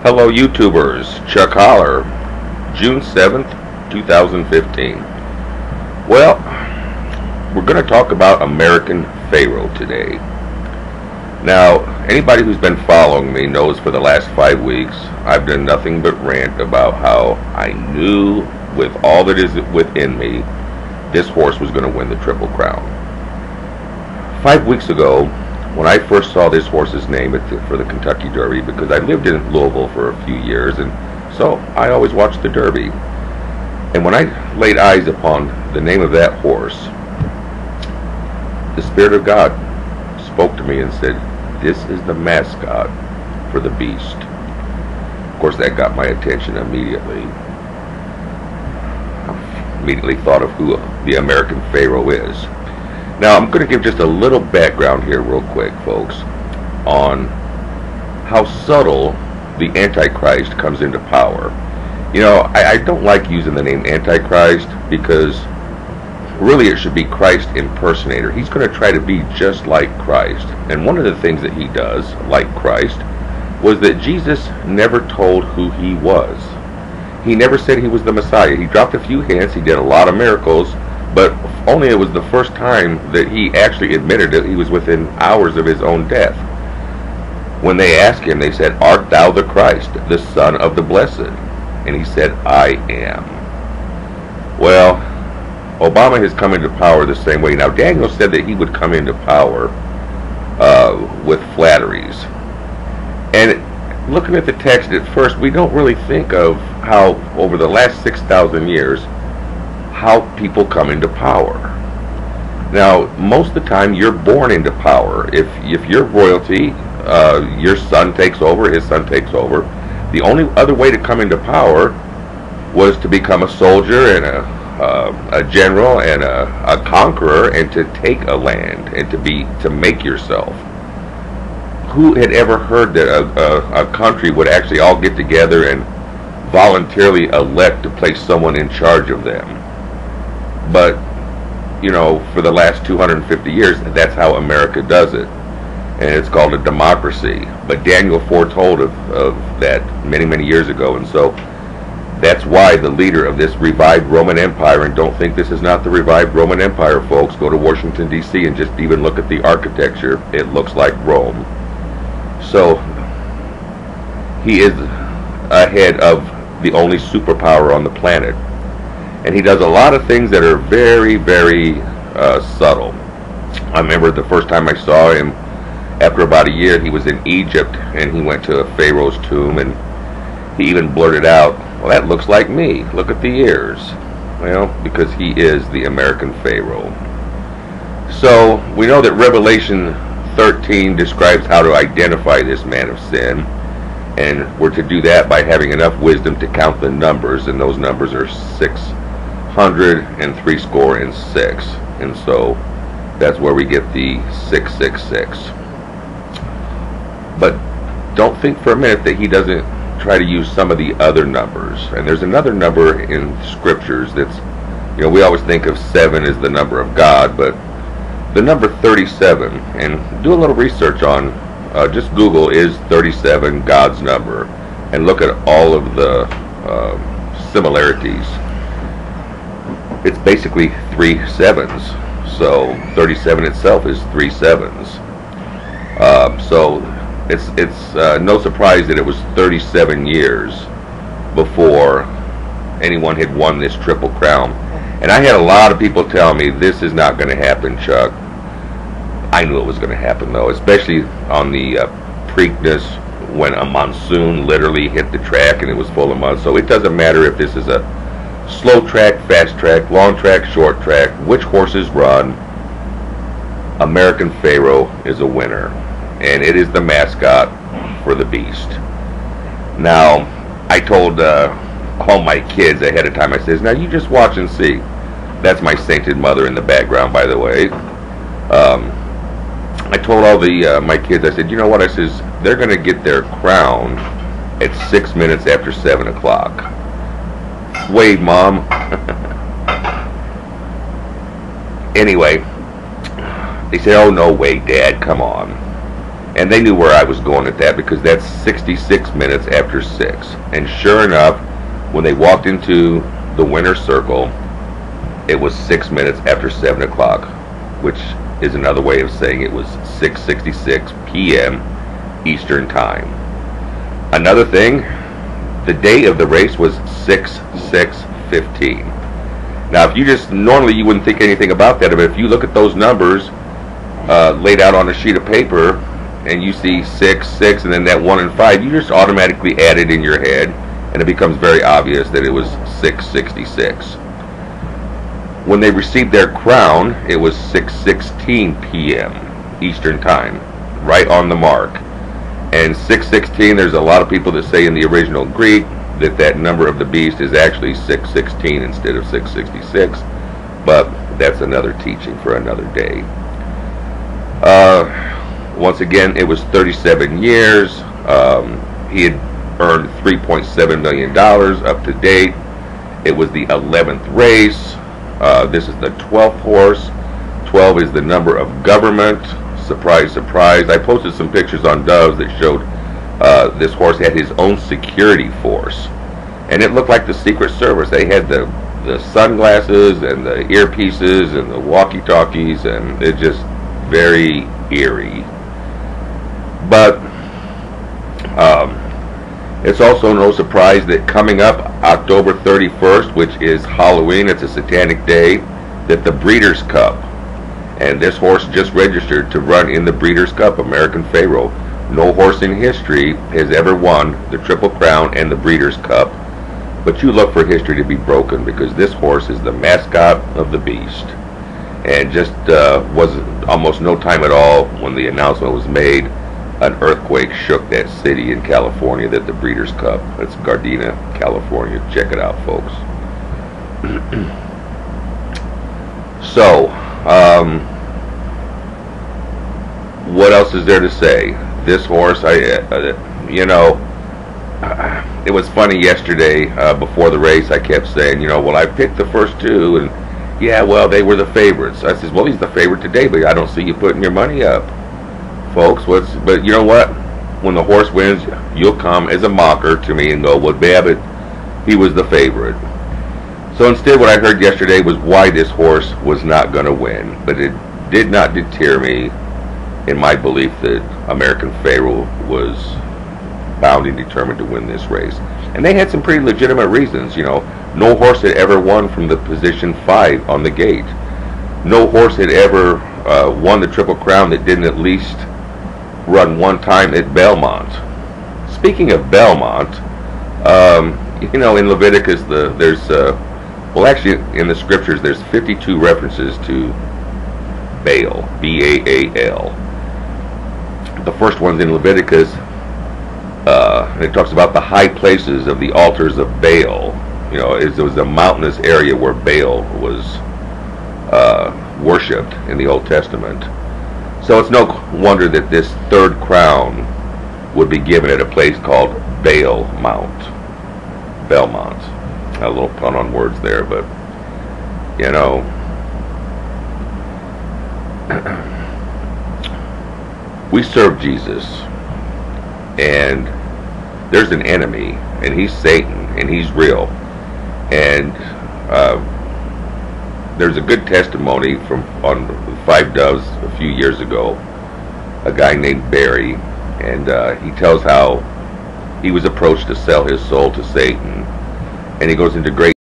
Hello YouTubers, Chuck Holler, June 7th, 2015. Well, we're going to talk about American Pharaoh today. Now, anybody who's been following me knows for the last 5 weeks I've done nothing but rant about how I knew with all that is within me this horse was going to win the Triple Crown. 5 weeks ago, when I first saw this horse's name for the Kentucky Derby, because I lived in Louisville for a few years, and so I always watched the Derby. And when I laid eyes upon the name of that horse, the Spirit of God spoke to me and said, "This is the mascot for the beast." Of course, that got my attention immediately. I immediately thought of who the American Pharaoh is. Now, I'm going to give just a little background here real quick, folks, on how subtle the Antichrist comes into power. You know, I don't like using the name Antichrist because really it should be Christ impersonator. He's going to try to be just like Christ. And one of the things that he does, like Christ, was that Jesus never told who he was. He never said he was the Messiah. He dropped a few hints, he did a lot of miracles, but only it was the first time that he actually admitted that he was within hours of his own death. When they asked him, they said, "Art thou the Christ, the Son of the Blessed?" And he said, "I am." Well, Obama has come into power the same way. Now, Daniel said that he would come into power with flatteries. And looking at the text at first, we don't really think of how, over the last 6,000 years, how people come into power. Now, most of the time, you're born into power. If you're royalty, your son takes over, his son takes over. The only other way to come into power was to become a soldier and a general and a conqueror, and to take a land and to make yourself. Who had ever heard that a country would actually all get together and voluntarily elect to place someone in charge of them? But, you know, for the last 250 years, that's how America does it. And it's called a democracy. But Daniel foretold of that many, many years ago. And so that's why the leader of this revived Roman Empire, and don't think this is not the revived Roman Empire, folks, go to Washington, D.C. and just even look at the architecture. It looks like Rome. So he is ahead of the only superpower on the planet. And he does a lot of things that are very, very subtle. I remember the first time I saw him, after about a year, he was in Egypt, and he went to Pharaoh's tomb, and he even blurted out, "Well, that looks like me. Look at the ears." Well, because he is the American Pharaoh. So we know that Revelation 13 describes how to identify this man of sin. And we're to do that by having enough wisdom to count the numbers, and those numbers are 666. And so that's where we get the 666. But don't think for a minute that he doesn't try to use some of the other numbers. And there's another number in scriptures that's, you know, we always think of 7 as the number of God, but the number 37, and do a little research on, just Google, is 37 God's number, and look at all of the similarities. It's basically 3 sevens, so 37 itself is 3 sevens. So it's no surprise that it was 37 years before anyone had won this Triple Crown. And I had a lot of people tell me, "This is not going to happen, Chuck." I knew it was going to happen, though, especially on the Preakness, when a monsoon literally hit the track and it was full of mud. So it doesn't matter if this is a slow track, fast track, long track, short track, which horses run. American Pharaoh is a winner, and it is the mascot for the beast. Now, I told all my kids ahead of time, I says, "Now you just watch and see." That's my sainted mother in the background, by the way. I told all my kids, I said, "You know what?" I says, "They're going to get their crown at 6 minutes after 7 o'clock. Wait, Mom. Anyway, they said, "Oh, no way, Dad, come on." And they knew where I was going at that, because that's 66 minutes after 6. And sure enough, when they walked into the winner's circle, it was 6 minutes after 7 o'clock, which is another way of saying it was 6:66 p.m. Eastern Time. Another thing, the day of the race was 6/6/15. Now, if you just, normally you wouldn't think anything about that, but if you look at those numbers laid out on a sheet of paper, and you see 6, 6, and then that 1 and 5, you just automatically add it in your head, and it becomes very obvious that it was 6:66. When they received their crown, it was 6:16 p.m. Eastern Time, right on the mark. And 6:16, there's a lot of people that say in the original Greek that number of the beast is actually 6:16 instead of 6:66, but that's another teaching for another day. Once again, it was 37 years. He had earned $3.7 million up to date. It was the 11th race. This is the 12th horse. 12 is the number of government. Surprise, surprise. I posted some pictures on Doves that showed this horse had his own security force. And it looked like the Secret Service. They had the sunglasses and the earpieces and the walkie-talkies, and it just very eerie. But it's also no surprise that coming up October 31st, which is Halloween, it's a Satanic Day, that the Breeders' Cup, and this horse just registered to run in the Breeders' Cup, American Pharoah. No horse in history has ever won the Triple Crown and the Breeders' Cup, but you look for history to be broken, because this horse is the mascot of the beast. And just was almost no time at all when the announcement was made, an earthquake shook that city in California that the Breeders' Cup, it's Gardena, California. Check it out, folks. So, what else is there to say? This horse, it was funny yesterday before the race. I kept saying, well, I picked the first two, and yeah, well, they were the favorites. I says, well, he's the favorite today, but I don't see you putting your money up, folks. But you know what? When the horse wins, you'll come as a mocker to me and go, well, Babbitt, he was the favorite. So instead, what I heard yesterday was why this horse was not going to win. But it did not deter me in my belief that American Pharoah was bound and determined to win this race. And they had some pretty legitimate reasons. No horse had ever won from the position 5 on the gate. No horse had ever won the Triple Crown that didn't at least run one time at Belmont. Speaking of Belmont, in Leviticus, actually in the scriptures, there's 52 references to Baal, B-A-A-L. The first one's in Leviticus, and it talks about the high places of the altars of Baal. It was a mountainous area where Baal was worshipped in the Old Testament. So it's no wonder that this third crown would be given at a place called Belmont. A little pun on words there, but we serve Jesus, and there's an enemy, and he's Satan, and he's real. And there's a good testimony on 5 Doves a few years ago, a guy named Barry, and he tells how he was approached to sell his soul to Satan, and he goes into great